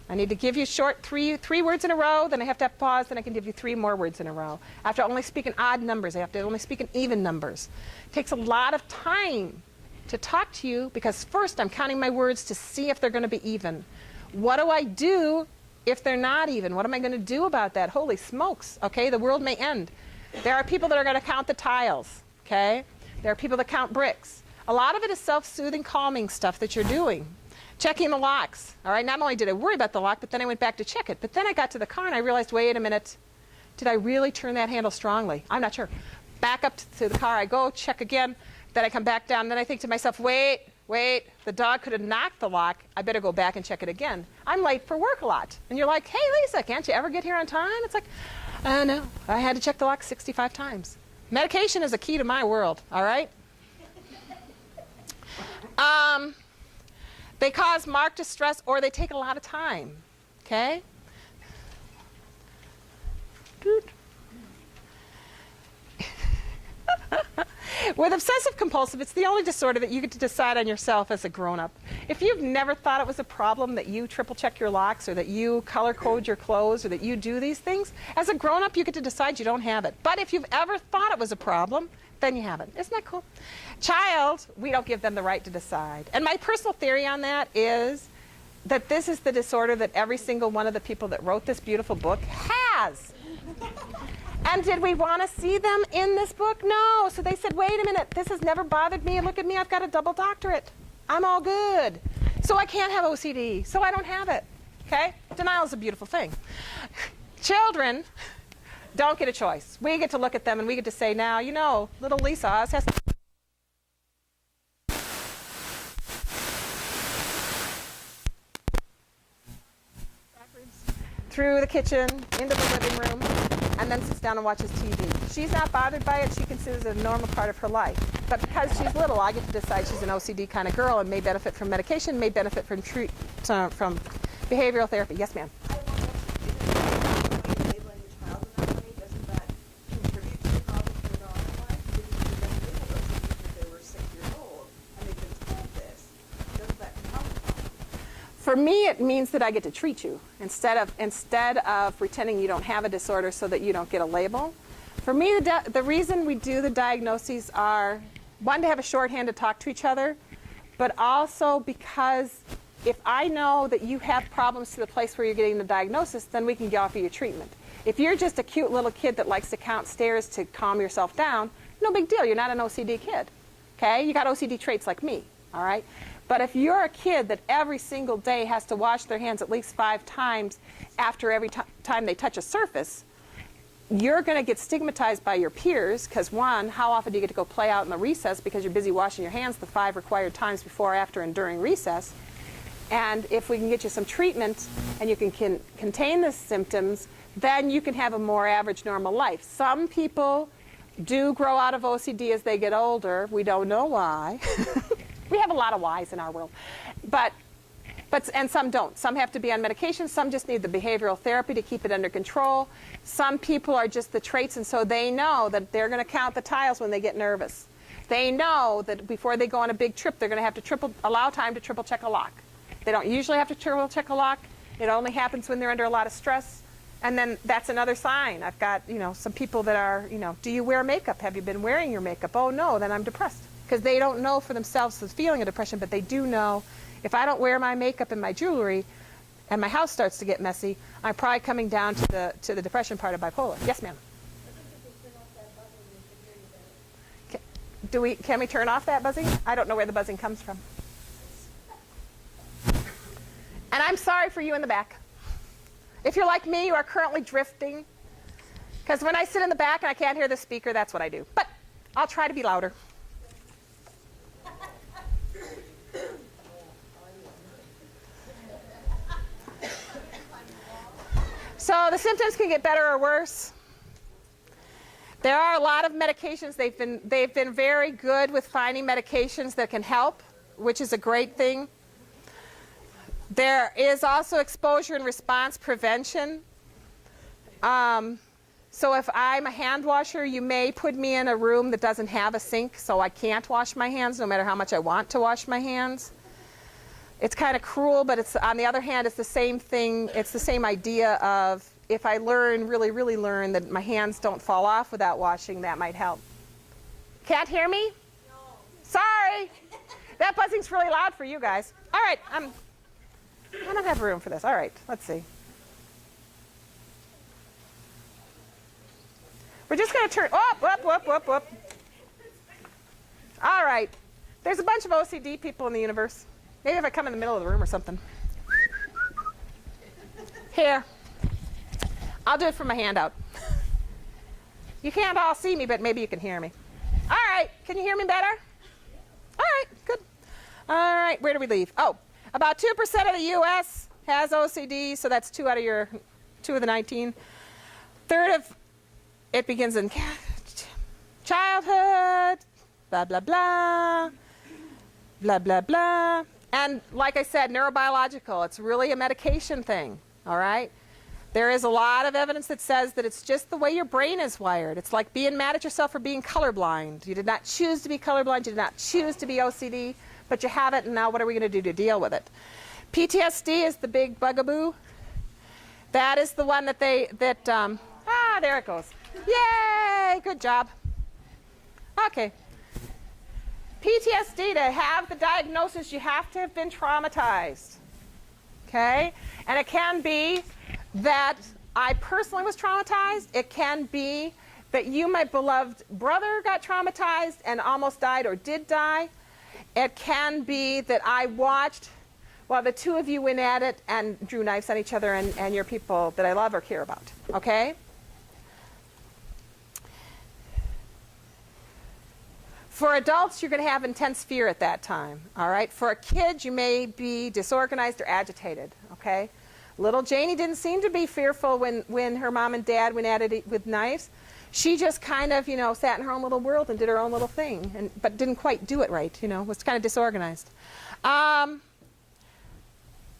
I need to give you short three words in a row, then I have to pause, then I can give you 3 more words in a row. I have to only speak in odd numbers. I have to only speak in even numbers. It takes a lot of time to talk to you because first I'm counting my words to see if they're going to be even. What do I do if they're not even? What am I going to do about that? Holy smokes, okay? The world may end. There are people that are going to count the tiles, okay? There are people that count bricks. A lot of it is self-soothing, calming stuff that you're doing. Checking the locks, all right? Not only did I worry about the lock, but then I went back to check it. But then I got to the car and I realized, wait a minute, did I really turn that handle strongly? I'm not sure. Back up to the car I go, check again. Then I come back down, then I think to myself, wait, the dog could have knocked the lock. I better go back and check it again. I'm late for work a lot. And you're like, hey, Lisa, can't you ever get here on time? It's like, no, I had to check the lock 65 times. Medication is a key to my world, all right? They cause marked distress or they take a lot of time, okay? With obsessive compulsive, it's the only disorder that you get to decide on yourself as a grown-up. If you've never thought it was a problem that you triple check your locks or that you color code your clothes or that you do these things, as a grown-up you get to decide you don't have it. But if you've ever thought it was a problem, then you have it. Isn't that cool? Child, we don't give them the right to decide. And my personal theory on that is that this is the disorder that every single one of the people that wrote this beautiful book has. And did we want to see them in this book? No. So they said, wait a minute, this has never bothered me. Look at me, I've got a double doctorate. I'm all good. So I can't have OCD. So I don't have it. Okay? Denial is a beautiful thing. Children don't get a choice. We get to look at them and we get to say, now, little Lisa Oz has through the kitchen, into the living room, and then sits down and watches TV. She's not bothered by it. She considers it a normal part of her life. But because she's little, I get to decide she's an OCD kind of girl and may benefit from medication, may benefit from behavioral therapy. Yes, ma'am. I wonder if labeling the child in that way, doesn't that contribute to the problems later on in life? Because if you don't label those things because they were 6 years old and they've been told this, doesn't that become a problem? For me, it means that I get to treat you instead of pretending you don't have a disorder so that you don't get a label. For me, the reason we do the diagnoses are, one, to have a shorthand to talk to each other, but also because if I know that you have problems to the place where you're getting the diagnosis, then we can offer you treatment. If you're just a cute little kid that likes to count stairs to calm yourself down, no big deal. You're not an OCD kid. Okay? You got OCD traits like me. All right? But if you're a kid that every single day has to wash their hands at least 5 times after every time they touch a surface, you're going to get stigmatized by your peers because, one, how often do you get to go play out in the recess because you're busy washing your hands the 5 required times before, after, and during recess? And if we can get you some treatment and you can contain the symptoms, then you can have a more average, normal life. Some people do grow out of OCD as they get older. We don't know why. We have a lot of whys in our world. And some don't. Some have to be on medication. Some just need the behavioral therapy to keep it under control. Some people are just the traits, and so they know that they're going to count the tiles when they get nervous. They know that before they go on a big trip, they're going to have to allow time to triple check a lock. They don't usually have to triple check a lock. It only happens when they're under a lot of stress. And then that's another sign. I've got, some people that are, do you wear makeup? Have you been wearing your makeup? Oh, no, then I'm depressed. Because they don't know for themselves the feeling of depression, but they do know if I don't wear my makeup and my jewelry and my house starts to get messy, I'm probably coming down to the depression part of bipolar. Yes, ma'am? Can we turn off that buzzing? I don't know where the buzzing comes from. And I'm sorry for you in the back. If you're like me, you are currently drifting. Because when I sit in the back and I can't hear the speaker, that's what I do. But I'll try to be louder. So the symptoms can get better or worse. There are a lot of medications. They've been very good with finding medications that can help, which is a great thing. There is also exposure and response prevention. So if I'm a hand washer, you may put me in a room that doesn't have a sink, so I can't wash my hands no matter how much I want to wash my hands. It's kind of cruel, but on the other hand, it's the same thing. It's the same idea of if I really, really learn that my hands don't fall off without washing, that might help. Can't hear me? No. Sorry. That buzzing's really loud for you guys. All right. I don't have room for this. All right. Let's see. We're just going to turn. Whoop. All right. There's a bunch of OCD people in the universe. Maybe if I come in the middle of the room or something. Here. I'll do it from my hand out. You can't all see me, but maybe you can hear me. All right. Can you hear me better? All right. Good. All right. Where do we leave? Oh, about 2% of the U.S. has OCD, so that's 2 of the 19. Third of it begins in childhood, blah, blah, blah, blah, blah, blah. And like I said, neurobiological, it's really a medication thing, all right? There is a lot of evidence that says that it's just the way your brain is wired. It's like being mad at yourself for being colorblind. You did not choose to be colorblind. You did not choose to be OCD, but you have it, and now what are we going to do to deal with it? PTSD is the big bugaboo. That is the one that there it goes. Yay, good job. Okay. PTSD, to have the diagnosis, you have to have been traumatized. Okay? And it can be that I personally was traumatized. It can be that you, my beloved brother, got traumatized and almost died or did die. It can be that I watched while the two of you went at it and drew knives on each other and your people that I love or care about. Okay? For adults, you're going to have intense fear at that time, all right? For a kid, you may be disorganized or agitated, okay? Little Janie didn't seem to be fearful when her mom and dad went at it with knives. She just kind of, sat in her own little world and did her own little thing, but didn't quite do it right, was kind of disorganized.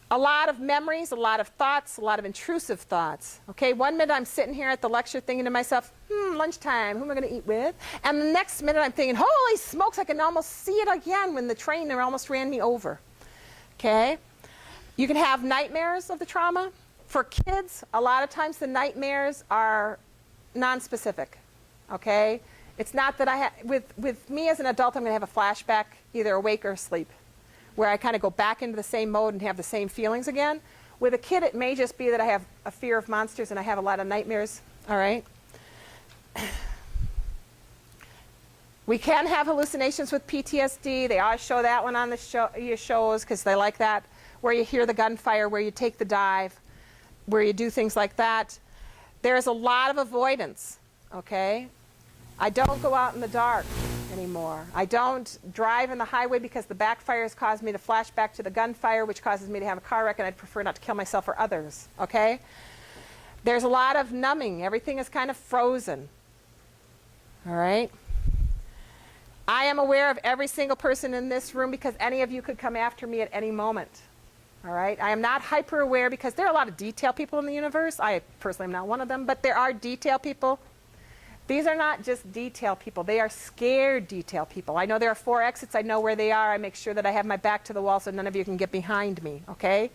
A lot of memories, a lot of thoughts, a lot of intrusive thoughts. Okay, 1 minute I'm sitting here at the lecture thinking to myself, lunchtime, who am I going to eat with? And the next minute I'm thinking, holy smokes, I can almost see it again when the train almost ran me over. Okay, you can have nightmares of the trauma. For kids, a lot of times the nightmares are non-specific. okay? It's not that with me as an adult, I'm going to have a flashback, either awake or asleep, where I kind of go back into the same mode and have the same feelings again. With a kid, it may just be that I have a fear of monsters and I have a lot of nightmares, all right? We can have hallucinations with PTSD. They always show that one on the your shows because they like that, where you hear the gunfire, where you take the dive, where you do things like that. There's a lot of avoidance, okay? I don't go out in the dark anymore. I don't drive in the highway because the backfire has caused me to flash back to the gunfire, which causes me to have a car wreck, and I'd prefer not to kill myself or others, okay? There's a lot of numbing. Everything is kind of frozen, all right? I am aware of every single person in this room because any of you could come after me at any moment. All right? I am not hyper aware because there are a lot of detail people in the universe. I personally am not one of them, but there are detail people. These are not just detail people. They are scared detail people. I know there are 4 exits. I know where they are. I make sure that I have my back to the wall so none of you can get behind me. Okay?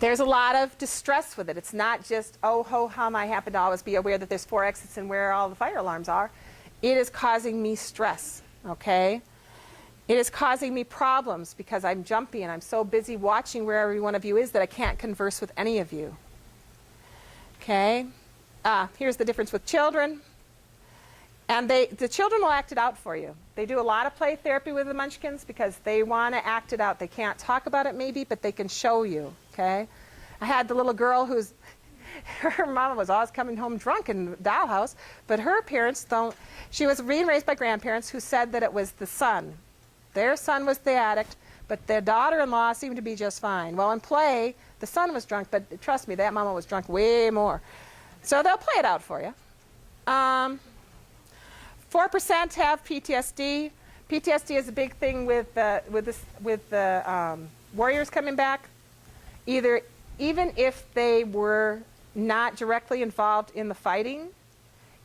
There's a lot of distress with it. It's not just, oh, ho, hum, I happen to always be aware that there's 4 exits and where all the fire alarms are. It is causing me stress, okay? It is causing me problems because I'm jumpy and I'm so busy watching where every one of you is that I can't converse with any of you, okay? Here's the difference with children. And the children will act it out for you. They do a lot of play therapy with the Munchkins because they want to act it out. They can't talk about it maybe, but they can show you, okay? I had the little girl who's, her mama was always coming home drunk in the dollhouse, but her parents don't, she was being raised by grandparents who said that it was the son. Their son was the addict, but their daughter-in-law seemed to be just fine. Well, in play, the son was drunk, but trust me, that mama was drunk way more. So they'll play it out for you. 4% have PTSD. PTSD is a big thing with the warriors coming back. Even if they were not directly involved in the fighting,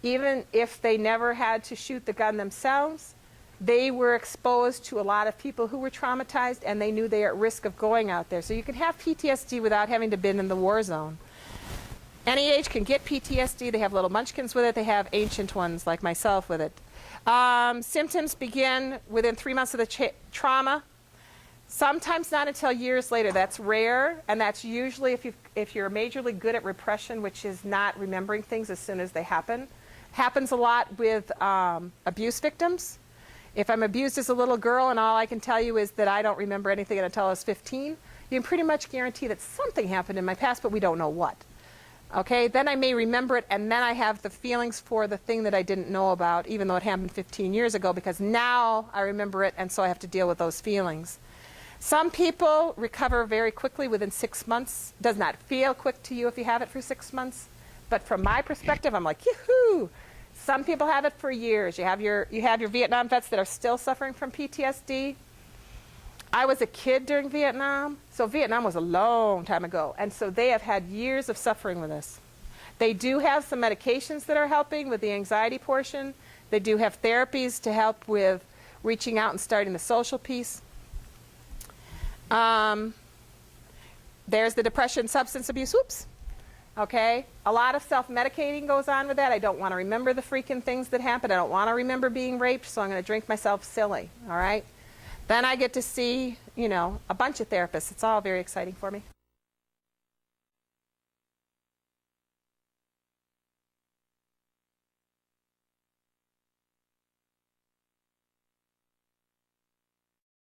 even if they never had to shoot the gun themselves, they were exposed to a lot of people who were traumatized and they knew they were at risk of going out there. So you can have PTSD without having to been in the war zone. Any age can get PTSD. They have little munchkins with it. They have ancient ones like myself with it. Symptoms begin within 3 months of the trauma. Sometimes not until years later. That's rare, and that's usually if you're majorly good at repression, which is not remembering things as soon as they happen. Happens a lot with abuse victims. If I'm abused as a little girl and all I can tell you is that I don't remember anything until I was 15, you can pretty much guarantee that something happened in my past, but we don't know what. Okay, then I may remember it, and then I have the feelings for the thing that I didn't know about, even though it happened 15 years ago, because now I remember it, and so I have to deal with those feelings. Some people recover very quickly within 6 months. Does not feel quick to you if you have it for 6 months, but from my perspective, I'm like, yoo-hoo! Some people have it for years. You have your Vietnam vets that are still suffering from PTSD. I was a kid during Vietnam, so Vietnam was a long time ago, and so they have had years of suffering with this. They do have some medications that are helping with the anxiety portion. They do have therapies to help with reaching out and starting the social piece. There's the depression, substance abuse, oops. Okay, a lot of self-medicating goes on with that. I don't want to remember the freaking things that happened. I don't want to remember being raped, so I'm going to drink myself silly, all right? Then I get to see, you know, a bunch of therapists. It's all very exciting for me.